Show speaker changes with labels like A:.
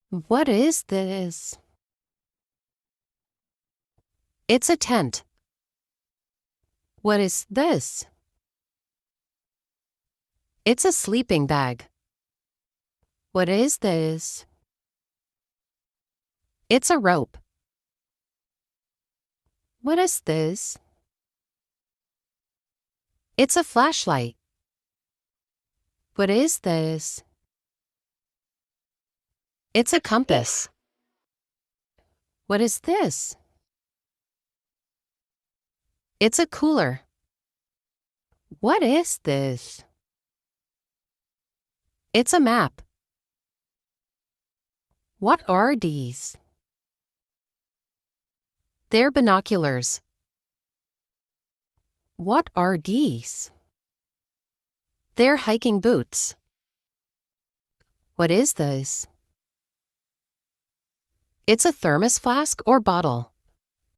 A: What is this? It's a tent. What is this? It's a sleeping bag. What is this? It's a rope. What is this? It's a flashlight. What is this? It's a compass. What is this? It's a cooler. What is this? It's a map. What are these? They're binoculars. What are these? They're hiking boots. What is this? It's a thermos flask or bottle.